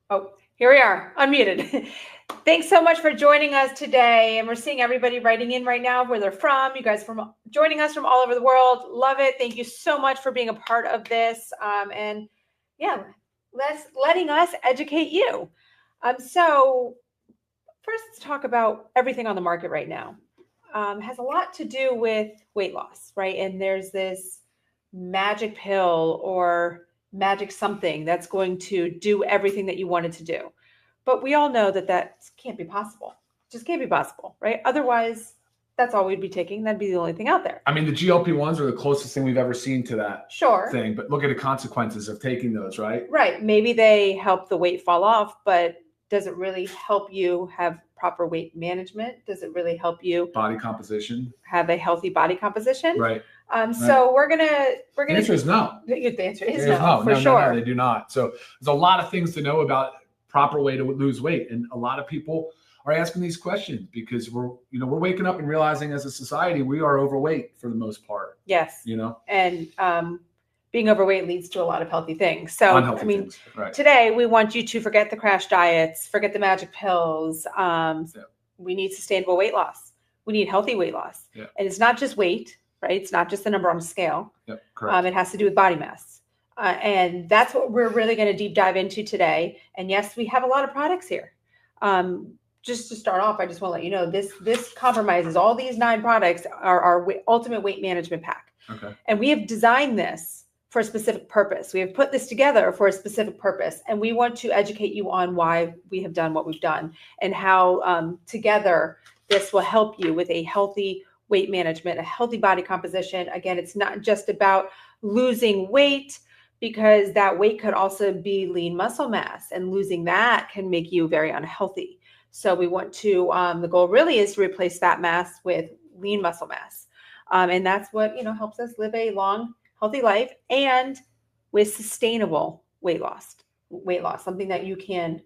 Oh, here we are, unmuted. Thanks so much for joining us today. And we're seeing everybody writing in right now where they're from. You guys from joining us from all over the world. Love it. Thank you so much for being a part of this. And yeah, letting us educate you. So first, let's talk about everything on the market right now. Has a lot to do with weight loss, right? And there's this magic pill or magic something that's going to do everything that you wanted to do. But we all know that that can't be possible. It just can't be possible, right? Otherwise, that's all we'd be taking. That'd be the only thing out there. I mean, the GLP-1s are the closest thing we've ever seen to that thing. But look at the consequences of taking those, right? Right. Maybe they help the weight fall off, but does it really help you have proper weight management? Does it really help you body composition, have a healthy body composition? Right. So we're gonna. The answer is no. The answer is no, for no, sure. No, they do not. So there's a lot of things to know about proper way to lose weight, and a lot of people are asking these questions because we're waking up and realizing as a society we are overweight for the most part. Yes. And being overweight leads to a lot of healthy things. So unhealthy things. Right. Today we want you to forget the crash diets, forget the magic pills. We need sustainable weight loss. We need healthy weight loss, and it's not just weight. Right? It's not just the number on a scale. Yep, correct. It has to do with body mass. And that's what we're really going to deep dive into today. And yes, we have a lot of products here. Just to start off, I just want to let you know, this compromises all these 9 products are our ultimate weight management pack. Okay. And we have designed this for a specific purpose. We have put this together for a specific purpose. And we want to educate you on why we have done what we've done and how together this will help you with a healthy weight management, a healthy body composition. Again, it's not just about losing weight, because that weight could also be lean muscle mass, and losing that can make you very unhealthy. So we want to, the goal really is to replace fat mass with lean muscle mass. And that's what, helps us live a long, healthy life and with sustainable weight loss, something that you can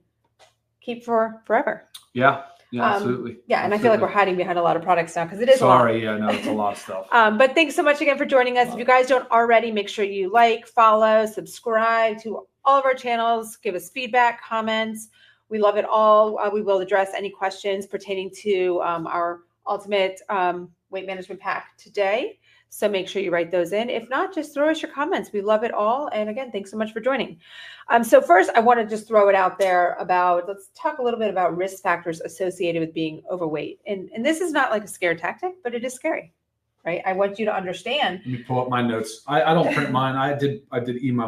keep for forever. Yeah. Yeah, absolutely. Yeah, and I feel like we're hiding behind a lot of products now because it is a lot. Yeah, no, it's a lot of stuff. But thanks so much again for joining us. If you guys don't already, make sure you like, follow, subscribe to all of our channels. Give us feedback, comments. We love it all. We will address any questions pertaining to our ultimate weight management pack today. So make sure you write those in. If not, just throw us your comments. We love it all. And again, thanks so much for joining. So first, I want to just throw it out there let's talk a little bit about risk factors associated with being overweight. And this is not like a scare tactic, but it is scary, right? I want you to understand. Let me pull up my notes. I don't print mine. I did email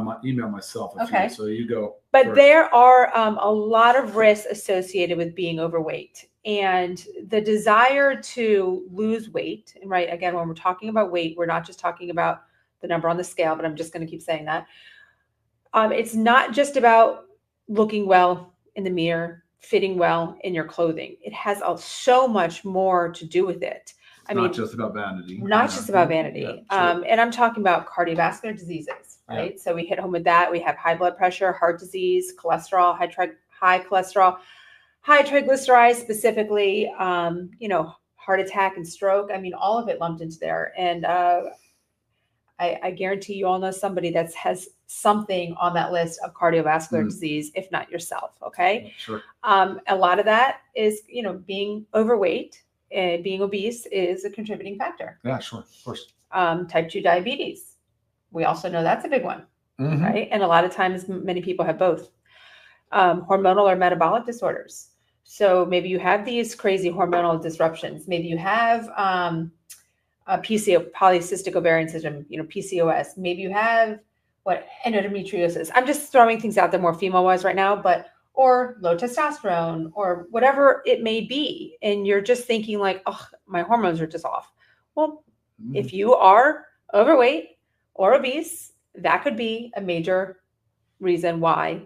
myself. Okay. So you go. But first. There are a lot of risks associated with being overweight. And the desire to lose weight, and right, again, when we're talking about weight, we're not just talking about the number on the scale, but I'm just going to keep saying that. It's not just about looking well in the mirror, fitting well in your clothing. It has so much more to do with it. I mean, not just about vanity. Not just about vanity. Yeah, sure. And I'm talking about cardiovascular diseases, right? Yeah. So we hit home with that. We have high blood pressure, heart disease, cholesterol, high cholesterol, high triglycerides specifically, heart attack and stroke. I mean, all of it lumped into there. And I guarantee you all know somebody that has something on that list of cardiovascular disease, if not yourself. Okay. Sure. A lot of that is, being overweight and being obese is a contributing factor. Yeah, sure. Of course. Type 2 diabetes. We also know that's a big one, right? And a lot of times many people have both. Hormonal or metabolic disorders. So maybe you have these crazy hormonal disruptions. Maybe you have polycystic ovarian syndrome, PCOS. Maybe you have endometriosis. I'm just throwing things out there more female-wise right now, or low testosterone or whatever it may be. And you're just thinking like, oh, my hormones are just off. Well, if you are overweight or obese, that could be a major reason why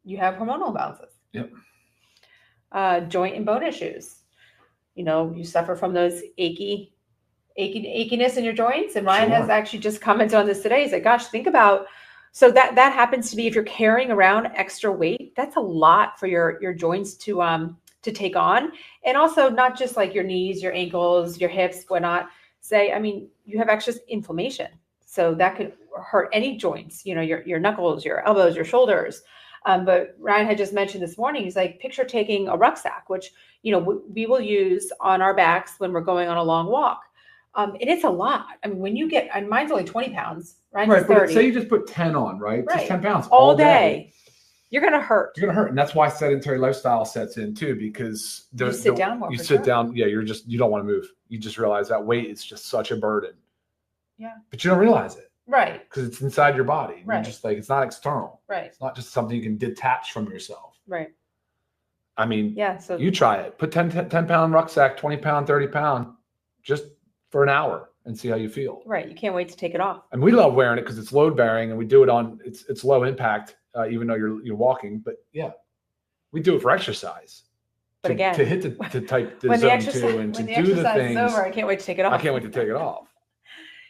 you have hormonal imbalances. Yep. Joint and bone issues. You suffer from those achiness in your joints. And Ryan has actually just commented on this today. He's like, gosh, think about, so that happens to be, if you're carrying around extra weight, that's a lot for your joints to take on. And also not just like your knees, your ankles, your hips, whatnot. You have excess inflammation. So that could hurt any joints, your knuckles, your elbows, your shoulders. But Ryan had just mentioned this morning, he's like, picture taking a rucksack, which, we will use on our backs when we're going on a long walk. And it's a lot. I mean, when you get, and mine's only 20 pounds, Ryan's Right, but 30. say you just put 10 on, right? Right. Just 10 pounds all day. You're going to hurt. You're going to hurt. And that's why sedentary lifestyle sets in too, because you sit down more. You sit down. Yeah. You don't want to move. You just realize that weight is just such a burden. Yeah. But you don't realize it. Right. Because it's inside your body. Right. You're just like, it's not external. Right. It's not just something you can detach from yourself. Right. I mean, yeah. So you try it. Put 10 pound rucksack, 20 pound, 30 pound, just for an hour and see how you feel. Right. You can't wait to take it off. And we love wearing it because it's load bearing and we do it on, it's low impact, even though you're walking. But yeah, we do it for exercise. But again, to hit the type the when zone the exercise, two and when to the do the exercise things. is over, I can't wait to take it off. I can't wait to take it off.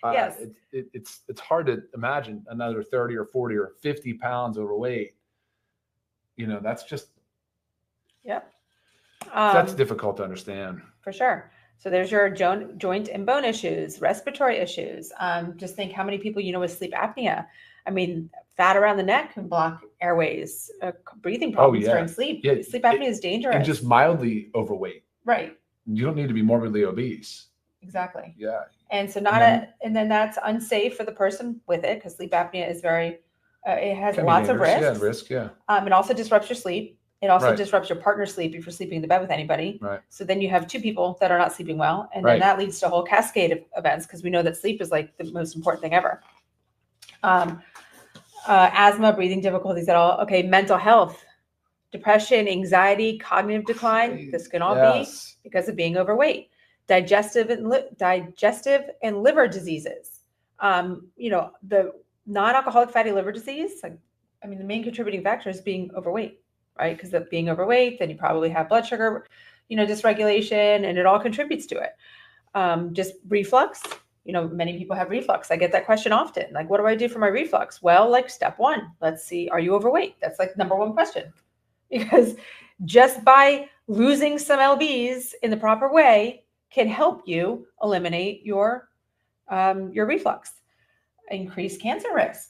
Yes. It's hard to imagine another 30 or 40 or 50 pounds overweight. That's just. Yep. That's difficult to understand. For sure. So there's your joint and bone issues, respiratory issues. Just think how many people with sleep apnea. I mean, fat around the neck can block airways, breathing problems during sleep. Yeah. Sleep apnea is dangerous. And just mildly overweight. Right. You don't need to be morbidly obese. Exactly. Yeah. And so and then that's unsafe for the person with it because sleep apnea is it has lots of risks. Yeah, risk. Yeah. It also disrupts your sleep. It also disrupts your partner's sleep if you're sleeping in the bed with anybody. Right. So then you have two people that are not sleeping well. And then that leads to a whole cascade of events because we know that sleep is like the most important thing ever. Asthma, breathing difficulties at all. Okay. Mental health, depression, anxiety, cognitive decline. This can all be because of being overweight. Digestive and liver diseases. The non-alcoholic fatty liver disease. The main contributing factor is being overweight. Right? Because of being overweight, then you probably have blood sugar, dysregulation, and it all contributes to it. Just reflux. Many people have reflux. I get that question often. Like, what do I do for my reflux? Well, step one, let's see, are you overweight? That's number one question. Because just by losing some lbs in the proper way can help you eliminate your reflux, increase cancer risk.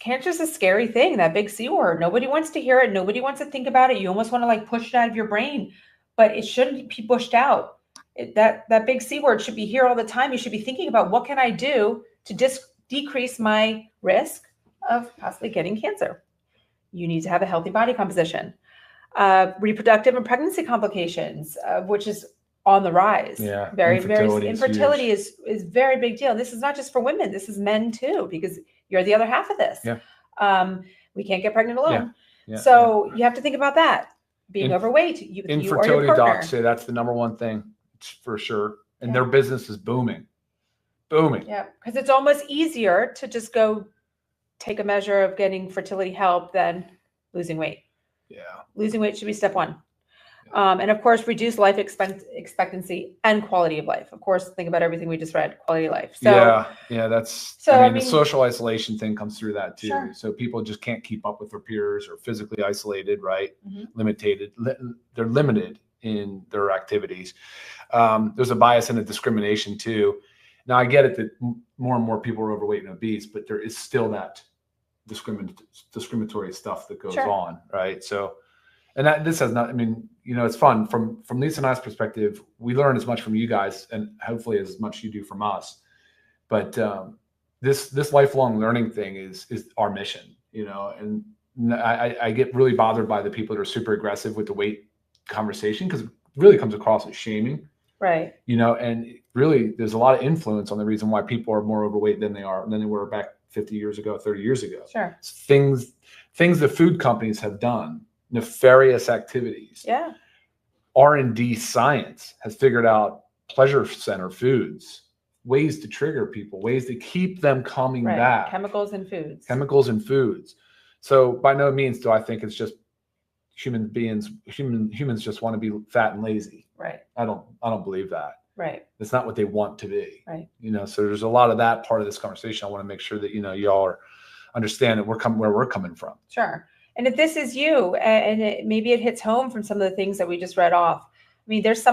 Cancer is a scary thing, that big C word. Nobody wants to hear it. Nobody wants to think about it. You almost want to push it out of your brain, but it shouldn't be pushed out. That big C word should be here all the time. You should be thinking about what can I do to decrease my risk of possibly getting cancer. You need to have a healthy body composition. Reproductive and pregnancy complications, which is on the rise. Yeah, infertility is very big deal. This is not just for women. This is men too, because you're the other half of this. Yeah. We can't get pregnant alone. Yeah. So you have to think about that. Being overweight. Infertility docs say that's the number one thing for sure. And their business is booming. Yeah. Because it's almost easier to just go take a measure of getting fertility help than losing weight. Yeah. Losing weight should be step one. And of course, reduce life expectancy and quality of life. Of course, think about everything we just read, quality of life. So, that's, the social isolation thing comes through that too. Sure. So people just can't keep up with their peers or physically isolated, right? Mm-hmm. They're limited in their activities. There's a bias and a discrimination too. Now I get it that more and more people are overweight and obese, but there is still that discriminatory stuff that goes on, right? So, and this has not, it's fun from Lisa and I's perspective. We learn as much from you guys and hopefully as much you do from us. But this lifelong learning thing is our mission, and I get really bothered by the people that are super aggressive with the weight conversation because it really comes across as shaming. Right. And really there's a lot of influence on the reason why people are more overweight than they were back 50 years ago, 30 years ago. Sure. Things the food companies have done. Nefarious activities. Yeah. R&D science has figured out pleasure center foods, ways to trigger people, ways to keep them coming back. Chemicals in foods. So by no means do I think it's just humans just want to be fat and lazy. Right. I don't believe that. Right. It's not what they want to be. Right. So there's a lot of that part of this conversation. I want to make sure that, y'all understand that where we're coming from. Sure. And if this is you, and maybe it hits home from some of the things that we just read off, there's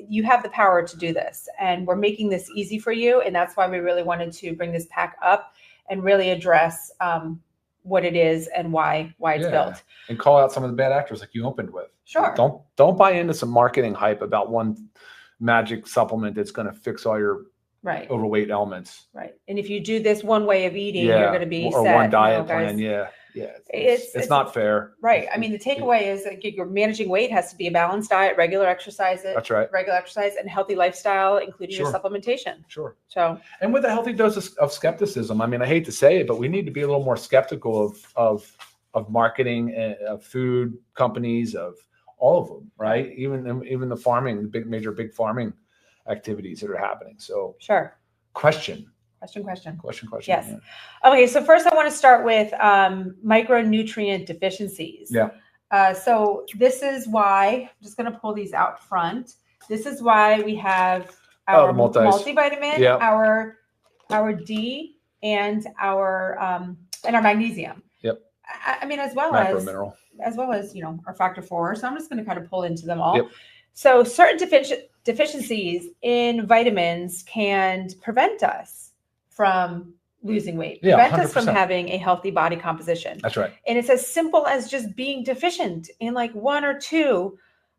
you have the power to do this, and we're making this easy for you. And that's why we really wanted to bring this pack up and really address what it is and why it's built. And call out some of the bad actors like you opened with. Sure. Don't buy into some marketing hype about one magic supplement that's going to fix all your overweight elements. Right. And if you do this one way of eating, you're going to be or set. one diet plan. It's not fair. Right. I mean, the takeaway is that you're managing weight has to be a balanced diet, regular exercise. That's right. Regular exercise and healthy lifestyle, including your supplementation. Sure. So, and with a healthy dose of skepticism, I mean, I hate to say it, but we need to be a little more skeptical of marketing, of food companies, of all of them, right? Even the farming, the major farming activities that are happening. So, sure. Question. Yes. Yeah. Okay. So first I want to start with micronutrient deficiencies. Yeah. So this is why, I'm just going to pull these out front. This is why we have our multivitamin, our D and our magnesium. Yep. I mean, as well as, our factor 4. So I'm just going to kind of pull into them all. Yep. So certain deficiencies in vitamins can prevent us from losing weight, prevent 100%. us from having a healthy body composition. That's right. And it's as simple as just being deficient in like 1 or 2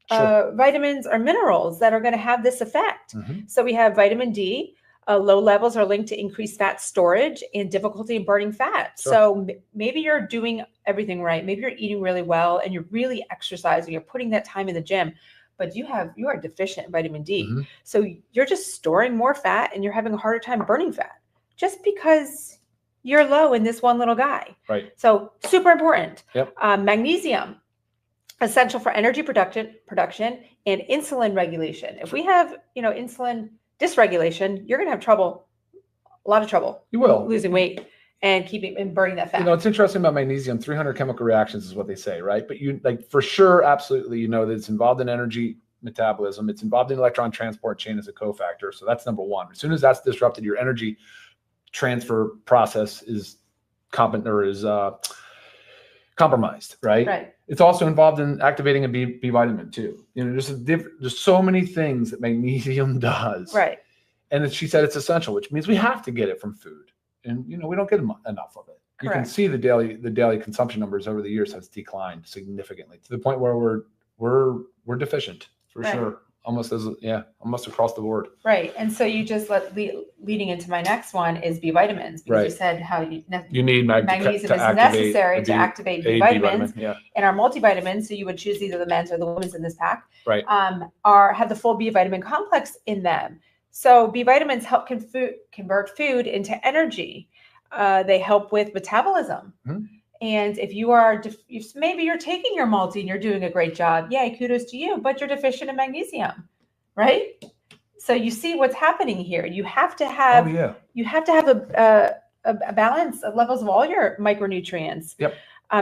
vitamins or minerals that are going to have this effect. Mm-hmm. So we have vitamin D. Low levels are linked to increased fat storage and difficulty in burning fat. Sure. So maybe you're doing everything right. Maybe you're eating really well and you're really exercising. You're putting that time in the gym, but you are deficient in vitamin D. Mm-hmm. So you're just storing more fat and you're having a harder time burning fat just because you're low in this one little guy. Right. So super important. Yep. Magnesium, essential for energy production and insulin regulation. If we have, insulin dysregulation, you're going to have a lot of trouble. You will losing weight and burning that fat. It's interesting about magnesium. 300 chemical reactions is what they say, right? But for sure, absolutely, that it's involved in energy metabolism. It's involved in electron transport chain as a cofactor. So that's number one. As soon as that's disrupted, your energy transfer process is compromised, right? Right. It's also involved in activating a B vitamin too. There's so many things that magnesium does. Right. And she said it's essential, which means we have to get it from food. And we don't get enough of it. You can see the daily consumption numbers over the years has declined significantly to the point where we're deficient for sure. Almost across the board. Right. And so you just leading into my next one is B vitamins, because you said how you need magnesium is necessary to activate B vitamins. And our multivitamins, so you would choose either the men's or the women's in this pack, right? Have the full B vitamin complex in them. So B vitamins help convert food into energy. They help with metabolism. Mm-hmm. And if you are, maybe you're taking your multi and you're doing a great job, yay, kudos to you, but you're deficient in magnesium, right? So you see what's happening here. You have to have, a balance of levels of all your micronutrients,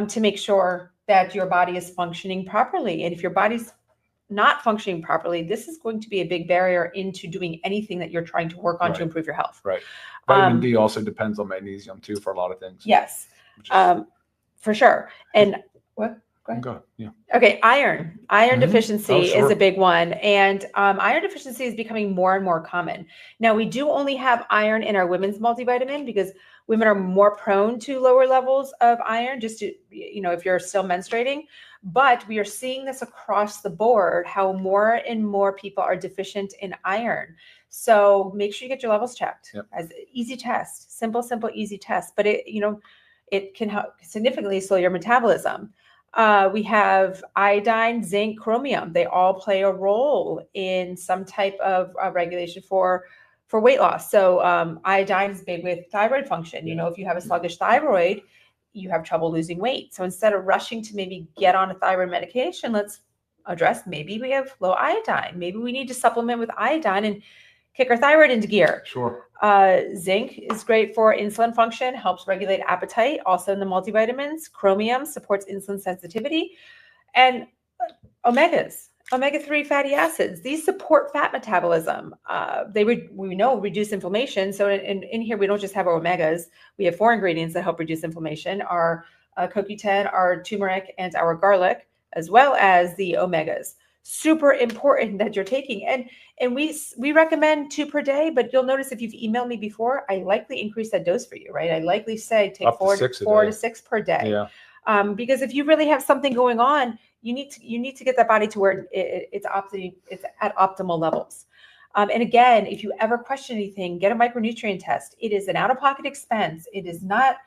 to make sure that your body is functioning properly. And if your body's not functioning properly, this is going to be a big barrier into doing anything that you're trying to work on to improve your health. Right. Vitamin D also depends on magnesium too for a lot of things. Yes. For sure. And what? Go ahead. Yeah. Okay. Iron deficiency is a big one. And iron deficiency is becoming more and more common. Now, we do only have iron in our women's multivitamin because women are more prone to lower levels of iron, just to, if you're still menstruating. But we are seeing this across the board, how more and more people are deficient in iron. So make sure you get your levels checked. As an easy test, simple, easy test. But it can help significantly slow your metabolism. We have iodine, zinc, chromium. They all play a role in some type of regulation for weight loss. So iodine is big with thyroid function. If you have a sluggish thyroid, you have trouble losing weight. So instead of rushing to maybe get on a thyroid medication, let's address maybe we have low iodine. Maybe we need to supplement with iodine and kick our thyroid into gear. Sure. Zinc is great for insulin function, helps regulate appetite, also in the multivitamins. Chromium supports insulin sensitivity. And omega-3 fatty acids, these support fat metabolism. We know reduce inflammation. So in here, we don't just have our omegas. We have 4 ingredients that help reduce inflammation, our CoQ10, our turmeric, and our garlic, as well as the omegas. super important that you're taking. And we recommend 2 per day, but you'll notice if you've emailed me before, I likely increase that dose for you, right? I likely say take Up to 4 6 to 6 per day. Yeah. Because if you really have something going on, you need to get that body to where it's at optimal levels. And again, if you ever question anything, get a micronutrient test. It is an out-of-pocket expense. It is not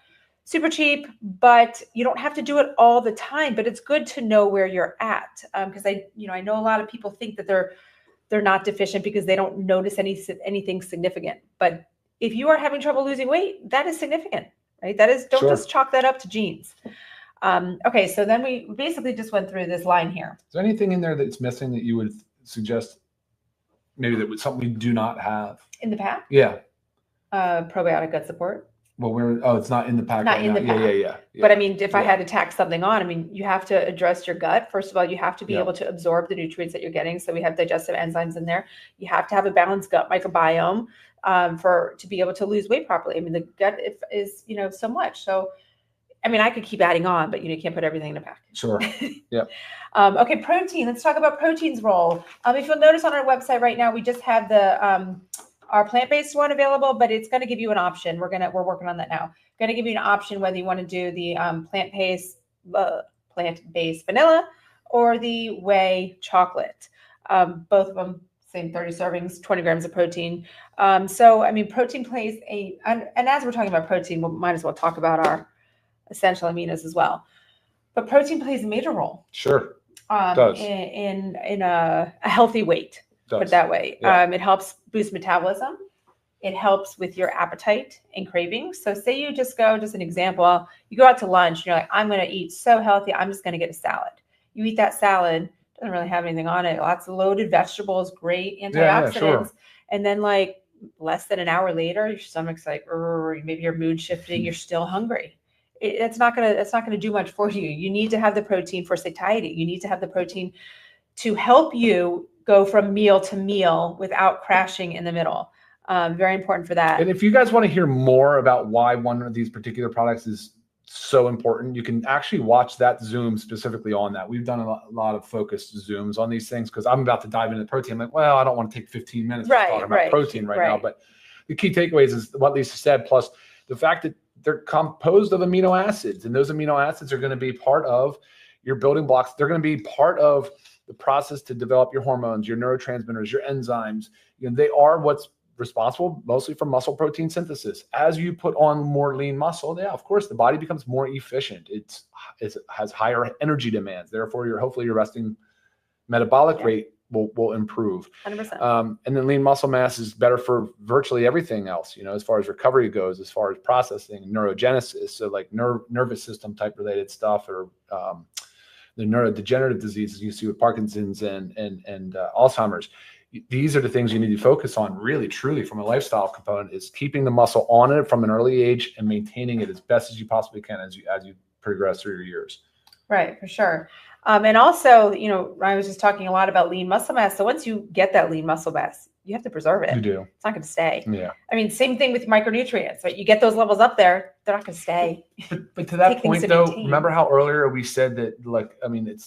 super cheap, but you don't have to do it all the time. But it's good to know where you're at, because I know a lot of people think that they're not deficient because they don't notice anything significant. But if you are having trouble losing weight, that is significant, right? That is, don't just chalk that up to genes. Okay, so then we basically just went through this line here. Is there anything in there that's missing that you would suggest? Maybe that was something we do not have in the pack. Yeah. Probiotic gut support. Well, it's not in the pack. Not in the pack. Yeah. But I mean, if I had to tack something on, I mean, you have to address your gut. First of all, you have to be able to absorb the nutrients that you're getting. So we have digestive enzymes in there. You have to have a balanced gut microbiome to be able to lose weight properly. I mean, the gut is so much. So, I mean, I could keep adding on, but you can't put everything in a pack. Sure. Yeah. Okay, protein. Let's talk about protein's role. If you'll notice on our website right now, we just have our plant-based one available, but it's going to give you an option. We're working on that now. Going to give you an option whether you want to do the plant-based vanilla or the whey chocolate. Both of them same 30 servings, 20 grams of protein. So I mean, protein plays and as we're talking about protein, we might as well talk about our essential aminos as well. But protein plays a major role. Sure. In a healthy weight. Put it that way. Yeah. It helps boost metabolism. It helps with your appetite and cravings. So say you just an example, you go out to lunch and you're like, I'm going to eat so healthy. I'm just going to get a salad. You eat that salad, doesn't really have anything on it. Lots of loaded vegetables, great antioxidants. Yeah, sure. And then like less than an hour later, your stomach's like, maybe your mood shifting. You're still hungry. It's not gonna do much for you. You need to have the protein for satiety. You need to have the protein to help you go from meal to meal without crashing in the middle. Very important for that. And if you guys want to hear more about why one of these particular products is so important, you can actually watch that Zoom specifically on that. We've done a lot of focused Zooms on these things because I'm about to dive into protein. I'm like, well, I don't want to take 15 minutes to talk about protein right now. But the key takeaways is what Lisa said, plus the fact that they're composed of amino acids, and those amino acids are going to be part of your building blocks. They're going to be part of the process to develop your hormones, your neurotransmitters, your enzymes. They are what's responsible mostly for muscle protein synthesis. As you put on more lean muscle, of course, the body becomes more efficient. It has higher energy demands. Therefore, hopefully your resting metabolic rate will improve. 100%. And then lean muscle mass is better for virtually everything else, as far as recovery goes, as far as processing, neurogenesis, so like nervous system type related stuff, or the neurodegenerative diseases you see with Parkinson's and Alzheimer's. These are the things you need to focus on really, truly from a lifestyle component, is keeping the muscle on it from an early age and maintaining it as best as you possibly can as you progress through your years. Right, for sure. And also, I was just talking a lot about lean muscle mass. So once you get that lean muscle mass, you have to preserve it. You do. It's not going to stay. Yeah. I mean, same thing with micronutrients, right? You get those levels up there, they're not going to stay. But to that point, though, remember how earlier we said that,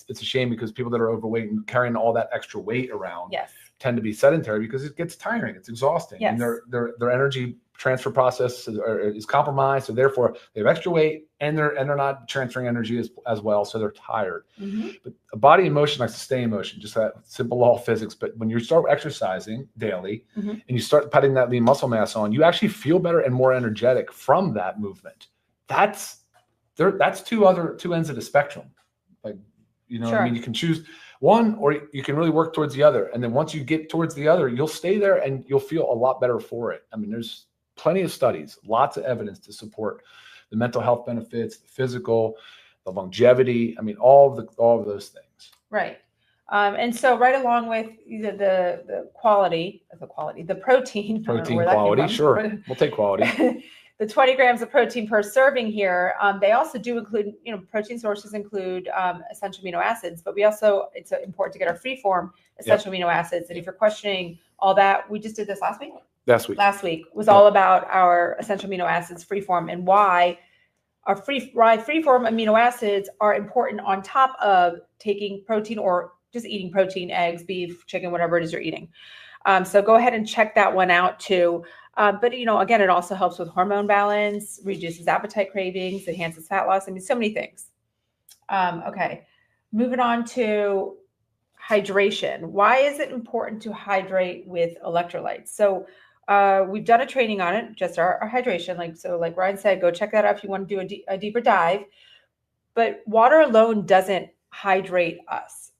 it's a shame because people that are overweight and carrying all that extra weight around tend to be sedentary because it gets tiring. It's exhausting. Yes. And their energy transfer process is compromised. So therefore they have extra weight and they're not transferring energy as well. So they're tired. Mm-hmm. But a body in motion likes to stay in motion, just that simple law of physics. But when you start exercising daily and you start putting that lean muscle mass on, you actually feel better and more energetic from that movement. That's two ends of the spectrum. Sure. I mean, you can choose one or you can really work towards the other. And then once you get towards the other, you'll stay there and you'll feel a lot better for it. I mean, there's plenty of studies, lots of evidence to support the mental health benefits, the physical, the longevity. I mean, all of those things. Right. And so right along with the quality, the protein quality. Sure. We'll take quality. The 20 grams of protein per serving here, they also do include, protein sources include essential amino acids, but it's important to get our free-form essential amino acids. And if you're questioning all that, we just did this last week. Last week was all about our essential amino acids free-form and why free-form amino acids are important on top of taking protein or just eating protein, eggs, beef, chicken, whatever it is you're eating. So go ahead and check that one out too. But, again, it also helps with hormone balance, reduces appetite cravings, enhances fat loss. I mean, so many things. Okay. Moving on to hydration. Why is it important to hydrate with electrolytes? So we've done a training on it, just our hydration. Like Ryan said, go check that out if you want to do a deeper dive. But water alone doesn't hydrate us.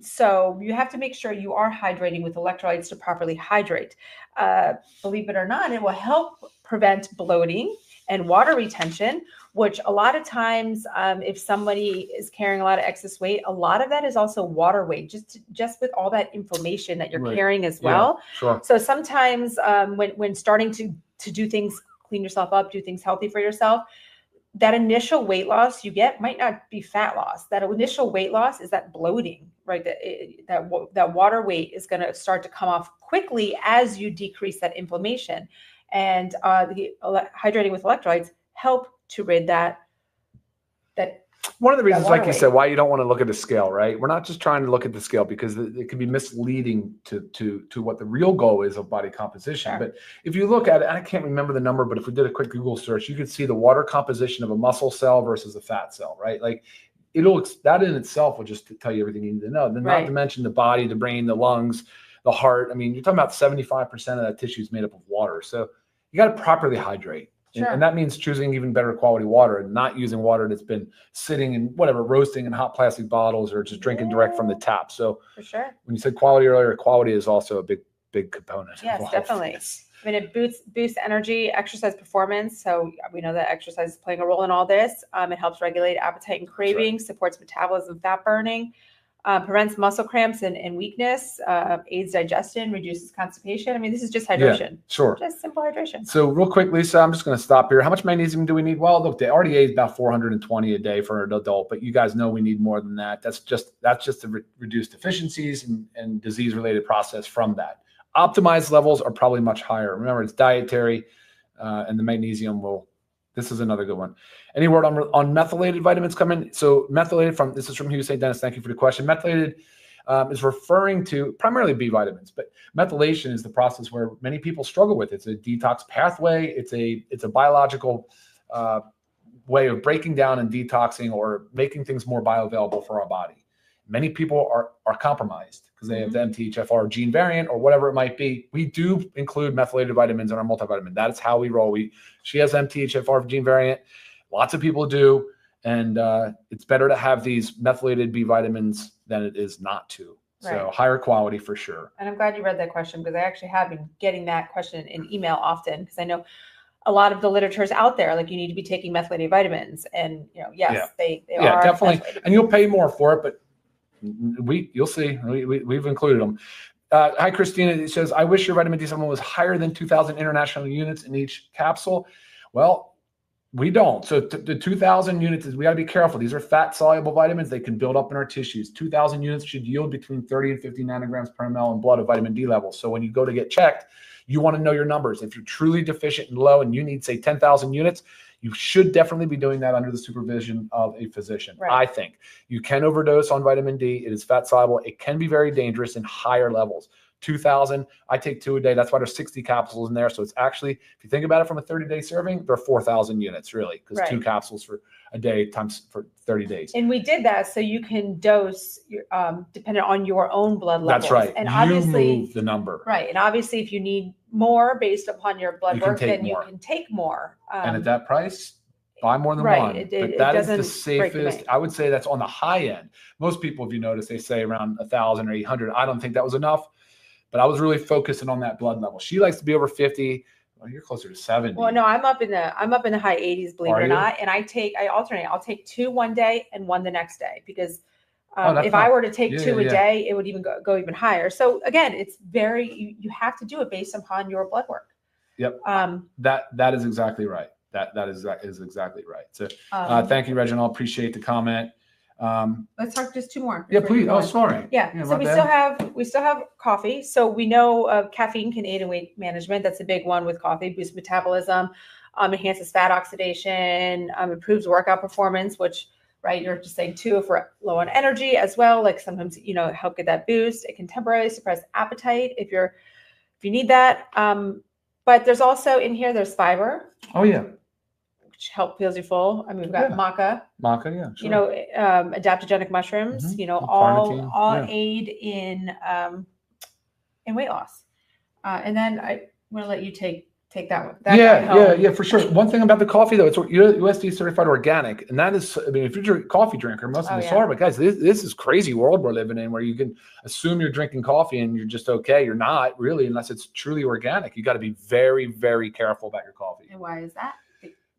So you have to make sure you are hydrating with electrolytes to properly hydrate. Believe it or not, it will help prevent bloating and water retention, which a lot of times, if somebody is carrying a lot of excess weight, a lot of that is also water weight, just with all that inflammation that you're carrying as well. Yeah, sure. So sometimes when starting to do things, clean yourself up, do things healthy for yourself, that initial weight loss you get might not be fat loss. That initial weight loss is that bloating, right? That water weight is going to start to come off quickly as you decrease that inflammation. And hydrating with electrolytes help to rid that. One of the reasons, like you weight. said, why you don't want to look at the scale, right? We're not just trying to look at the scale because it can be misleading to what the real goal is of body composition. Sure. But if you look at it, I can't remember the number, but if we did a quick Google search, you could see the water composition of a muscle cell versus a fat cell, right? Like that in itself will just tell you everything you need to know. Then not to mention the body, the brain, the lungs, the heart. I mean, you're talking about 75% of that tissue is made up of water. So you got to properly hydrate. Sure. And that means choosing even better quality water and not using water that's been sitting in roasting in hot plastic bottles or just drinking direct from the tap. So for sure, when you said quality earlier, quality is also a big component. Yes, definitely. I mean, it boosts energy, exercise performance. So we know that exercise is playing a role in all this. It helps regulate appetite and cravings, supports metabolism, fat burning, prevents muscle cramps and weakness, aids digestion, reduces constipation. I mean, this is just hydration. Yeah, sure. Just simple hydration. So real quick, Lisa, I'm just going to stop here. How much magnesium do we need? Well, look, the RDA is about 420 a day for an adult, but you guys know we need more than that. That's just to reduce deficiencies and disease-related process from that. Optimized levels are probably much higher. Remember, it's dietary, and the magnesium this is another good one. Any word on methylated vitamins come in? So methylated this is from Hugh St. Dennis. Thank you for the question. Methylated is referring to primarily B vitamins, but methylation is the process where many people struggle with. It's a detox pathway. It's a biological way of breaking down and detoxing or making things more bioavailable for our body. Many people are compromised because they have the MTHFR gene variant or whatever it might be. We do include methylated vitamins in our multivitamin. That is how we roll. She has MTHFR gene variant. Lots of people do. And it's better to have these methylated B vitamins than it is not to. Right. So higher quality for sure. And I'm glad you read that question because I actually have been getting that question in email often because I know a lot of the literature is out there. Like you need to be taking methylated vitamins and, yes, they are. Yeah, definitely. And you'll pay more for it, but you'll see. We've included them. Hi, Christina. It says, I wish your vitamin D supplement was higher than 2,000 international units in each capsule. Well, we don't. So the 2,000 units we got to be careful. These are fat soluble vitamins. They can build up in our tissues. 2,000 units should yield between 30 and 50 nanograms per ml in blood of vitamin D levels. So when you go to get checked, you want to know your numbers. If you're truly deficient and low and you need, say, 10,000 units, you should definitely be doing that under the supervision of a physician. Right. I think you can overdose on vitamin D. It is fat soluble. It can be very dangerous in higher levels. 2,000, I take 2 a day. That's why there's 60 capsules in there. So it's actually, if you think about it from a 30-day serving, they're 4,000 units really, because 2 capsules for a day times for 30 days. And we did that so you can dose dependent on your own blood levels. That's right. And obviously, you move the number. Right. And obviously, if you need more based upon your blood work, then you can take more. And at that price, buy more than one. But that is the safest. I would say that's on the high end. Most people, if you notice, they say around 1,000 or 800. I don't think that was enough. But I was really focusing on that blood level. She likes to be over 50. Well, you're closer to 70. Well, no, I'm up in the high 80s, believe it or not. And I alternate. I'll take 2 one day and 1 the next day because if I were to take 2 a day, it would even go even higher. So again, it's you have to do it based upon your blood work. Yep. That is exactly right. That is exactly right. So thank you, Reginald. Appreciate the comment. Let's talk just 2 more. Yeah, please. Oh, sorry. Yeah. So we still have coffee. So we know caffeine can aid in weight management. That's a big one with coffee. Boosts metabolism, enhances fat oxidation, improves workout performance, which right? You're just saying 2 if we're low on energy as well. Like sometimes, help get that boost. It can temporarily suppress appetite if you need that. But there's also in here, there's fiber. Oh yeah. Which feels you full. I mean, we've got maca. Maca, yeah. Sure. Adaptogenic mushrooms. Mm-hmm. All aid in weight loss. And then I'm going to let you take that one. Yeah, for sure. One thing about the coffee though, it's USDA certified organic, and that is, I mean, if you're a coffee drinker, most of us are, but guys, this is crazy world we're living in, where you can assume you're drinking coffee and you're just okay. You're not really, unless it's truly organic. You got to be very, very careful about your coffee. And why is that?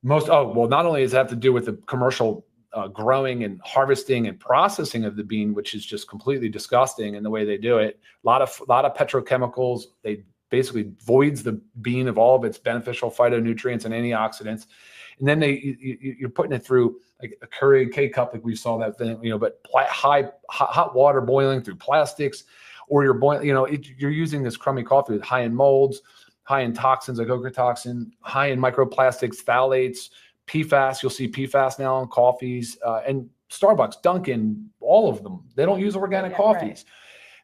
Not only does it have to do with the commercial growing and harvesting and processing of the bean, which is just completely disgusting in the way they do it. A lot of petrochemicals. They basically voids the bean of all of its beneficial phytonutrients and antioxidants, and then you're putting it through like a Keurig K-cup, like we saw that thing, but hot water boiling through plastics, or you're boiling, you're using this crummy coffee with high in molds, high in toxins like ochratoxin, high in microplastics, phthalates, PFAS. You'll see PFAS now in coffees, and Starbucks, Dunkin', all of them. They don't use organic coffees. Right.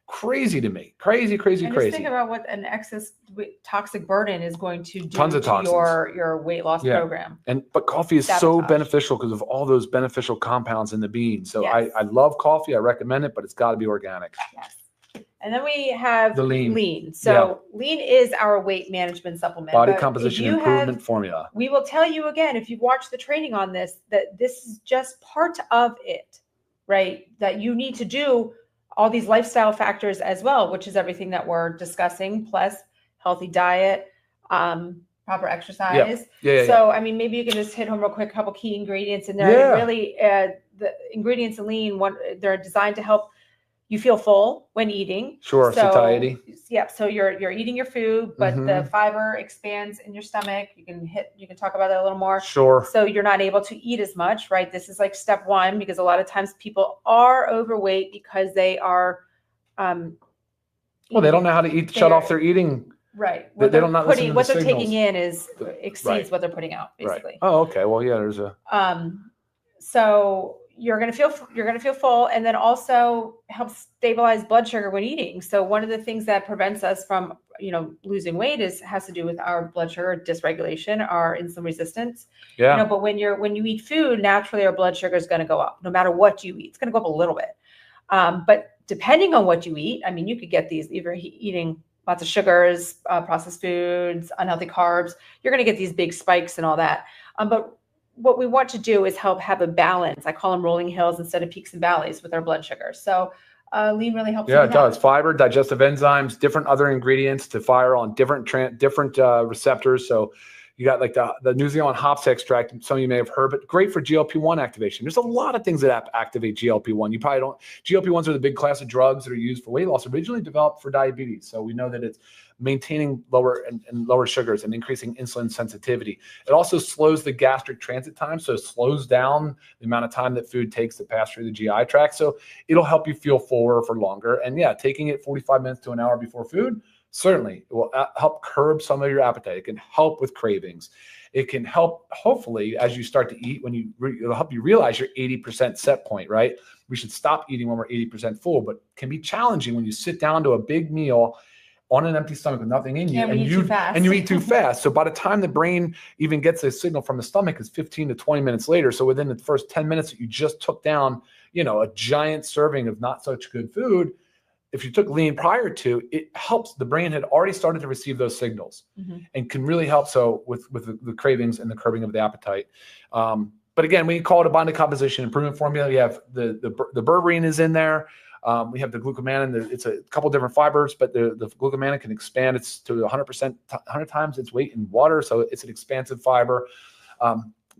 Crazy to me. Crazy. Just think about what an excess toxic burden is going to do Tons of toxins. your weight loss program. But coffee is so beneficial because of all those beneficial compounds in the bean. So I love coffee. I recommend it, but it's got to be organic. Yes. And then we have the lean. So lean is our weight management supplement. Body composition improvement formula. We will tell you again, if you've watched the training on this, that this is just part of it, right? That you need to do all these lifestyle factors as well, which is everything that we're discussing, plus healthy diet, proper exercise. So, I mean, maybe you can just hit home real quick, a couple key ingredients in there. Really, the ingredients in lean, they're designed to help you feel full when eating. Sure, satiety. Yeah, so you're eating your food, but the fiber expands in your stomach. You can talk about that a little more. Sure. So you're not able to eat as much, right? This is like step 1, because a lot of times people are overweight because they are they don't know how to eat, shut off their eating. Right. What they're taking in exceeds what they're putting out, basically. Right. Oh, okay. Well, yeah, there's a so you're going to feel full, and then also helps stabilize blood sugar when eating. So one of the things that prevents us from, losing weight has to do with our blood sugar dysregulation, our insulin resistance. Yeah. But when you eat food, naturally our blood sugar is going to go up no matter what you eat. It's going to go up a little bit. But depending on what you eat, I mean, you could get these, if you're eating lots of sugars, processed foods, unhealthy carbs, you're going to get these big spikes and all that. But what we want to do is help have a balance. I call them rolling hills instead of peaks and valleys with our blood sugar. So lean really helps. Yeah, it does. Fiber, digestive enzymes, different other ingredients to fire on different receptors. So you got like the New Zealand hops extract. Some of you may have heard, but great for GLP-1 activation. There's a lot of things that activate GLP-1. You probably don't. GLP-1s are the big class of drugs that are used for weight loss, originally developed for diabetes. So we know that it's maintaining lower sugars and increasing insulin sensitivity. It also slows the gastric transit time, so it slows down the amount of time that food takes to pass through the GI tract. So it'll help you feel fuller for longer. And yeah, taking it 45 minutes to an hour before food, certainly it will help curb some of your appetite. It can help with cravings. It can help, hopefully, as you start to eat, it'll help you realize your 80% set point, right? We should stop eating when we're 80% full, but it can be challenging when you sit down to a big meal on an empty stomach with nothing in you, and you eat too fast. So by the time the brain even gets a signal from the stomach, it's 15 to 20 minutes later. So within the first 10 minutes that you just took down, a giant serving of not such good food, if you took lean prior to, it helps. The brain had already started to receive those signals and can really help. So with the cravings and the curbing of the appetite. But again, we call it a body composition improvement formula. You have the berberine is in there. We have the glucomannan. It's a couple different fibers, but the glucomannan can expand. It's to 100 times its weight in water. So it's an expansive fiber.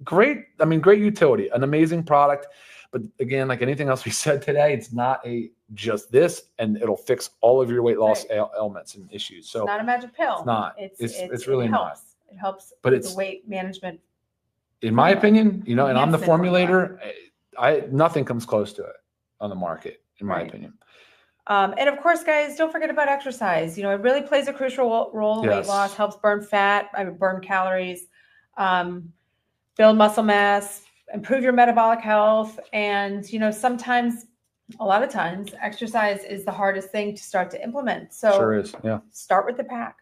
Great utility, an amazing product. But again, like anything else we said today, it's not just this, and it'll fix all of your weight loss ailments and issues. So it's not a magic pill. It's not. It's really not. It helps. But it's the weight management. In my opinion, and I'm the formulator. Nothing comes close to it on the market, in my opinion. And of course, guys, don't forget about exercise. It really plays a crucial role in weight loss. Helps burn fat, burn calories, build muscle mass. improve your metabolic health. And, you know, sometimes, a lot of times, exercise is the hardest thing to start to implement. So Sure is. Yeah. start with the pack.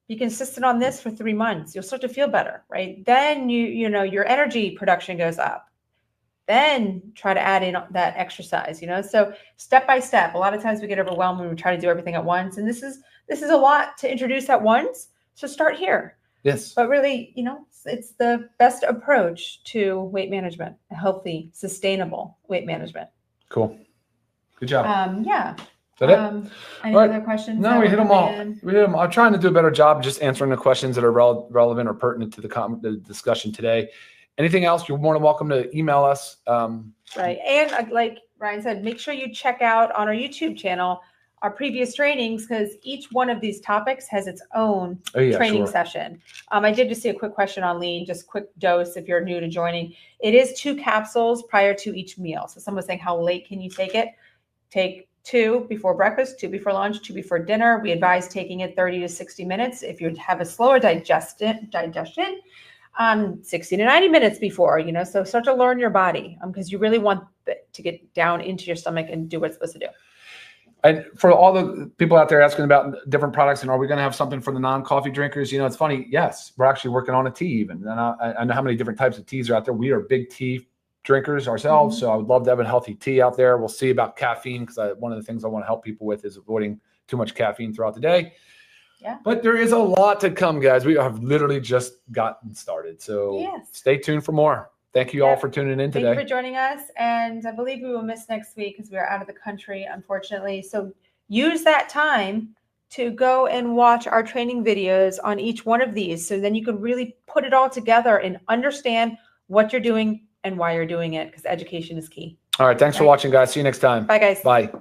Be consistent on this for 3 months. You'll start to feel better, right? Then you know, your energy production goes up. Then try to add in that exercise, you know? So step by step. A lot of times we get overwhelmed when we try to do everything at once. And this is a lot to introduce at once. So start here. Yes. But really, you know, it's the best approach to weight management, a healthy, sustainable weight management. Cool. Good job. Yeah. Is that it? Any other questions? No, we hit them all. We hit them. I'm trying to do a better job just answering the questions that are relevant or pertinent to the discussion today. Anything else, you're more than welcome to email us. Right. And like Ryan said, make sure you check out on our YouTube channel our previous trainings, because each one of these topics has its own training session. I did just see a quick question on lean, just quick dose if you're new to joining. It is 2 capsules prior to each meal. So someone's saying, how late can you take it? Take 2 before breakfast, 2 before lunch, 2 before dinner. We advise taking it 30 to 60 minutes. If you have a slower digestion, 60 to 90 minutes before, you know, so start to learn your body, because you really want to get down into your stomach and do what it's supposed to do. And for all the people out there asking about different products and are we going to have something for the non-coffee drinkers? You know, it's funny. Yes, we're actually working on a tea even. And I know how many different types of teas are out there. We are big tea drinkers ourselves. So I would love to have a healthy tea out there. We'll see about caffeine, because one of the things I want to help people with is avoiding too much caffeine throughout the day. Yeah. But there is a lot to come, guys. We have literally just gotten started. So stay tuned for more. Thank you all for tuning in today. Thank you for joining us. And I believe we will miss next week because we are out of the country, unfortunately. So use that time to go and watch our training videos on each one of these. So then you can really put it all together and understand what you're doing and why you're doing it, because education is key. All right. Thanks for watching, guys. See you next time. Bye, guys. Bye.